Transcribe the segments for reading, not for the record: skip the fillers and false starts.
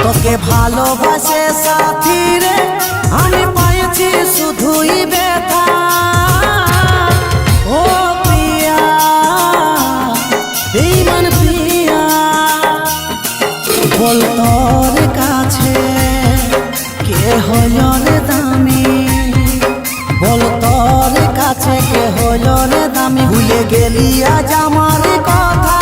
তোকে ভালোবাসে সাথী রে আমি পাইছি শুধুই ব্যথা। ও প্রিয়া বেঈমান প্রিয়া, বল তোর কাছে কে হইল রে দামি, বল তোর কাছে কে হইল রে দামি। ভুলে গেলি আজ আমার কথা।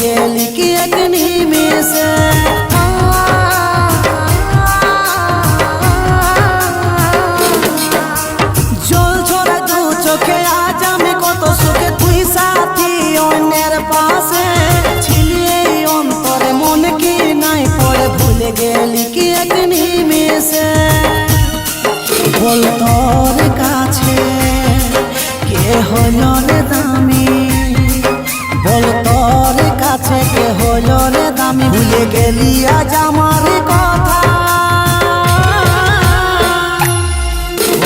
गेली की एक निमेषे জল ঝরা দু চোখে আজ আমি কত সুখে, তুই সাথী অন্যের পাশে ছিলি এই অন্তরে মন কি নাই পড়ে। ভুলে গেলি কি এক নিমেষে, বল তোর কাছে কে হইল রে দামি, বল তোর কাছে কে হইল রে দামি। ভুলে গেলি আজ আমার কথা।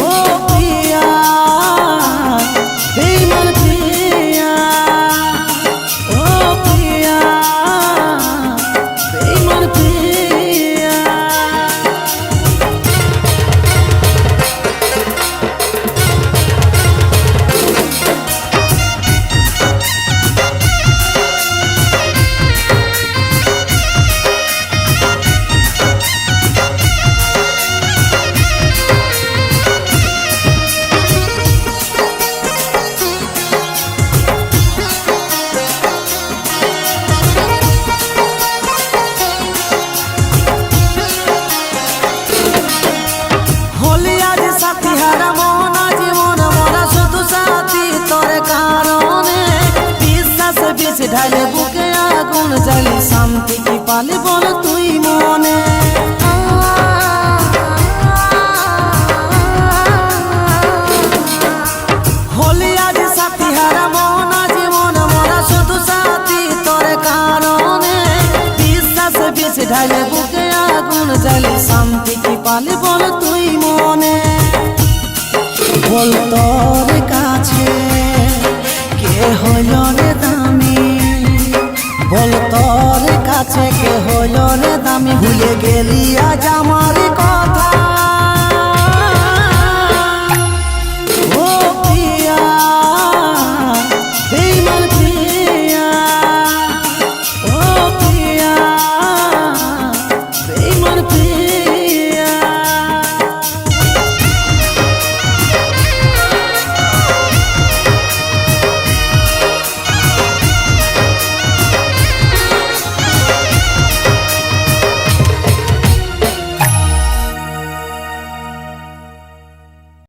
ও প্রিয়া বেঈমান প্রিয়া, ও প্রিয়া বেঈমান প্রিয়া। ঢালে বুকে আগুন জ্বালি শান্তি কি পালে বল তুই মনে। হলি আজ সাথী হারা মন আজ মন মরা শুধু সাথী তোর কারণে। বিশ্বাস বিষ ঢালে বুকে আগুন জ্বালি শান্তি কি পালে বল তুই মনে। বল তোর কাছে কে হইল রে দামি, বল তোর কাছে কে হইল রে দামি। ভুলে গেলি আজ আমার কথা।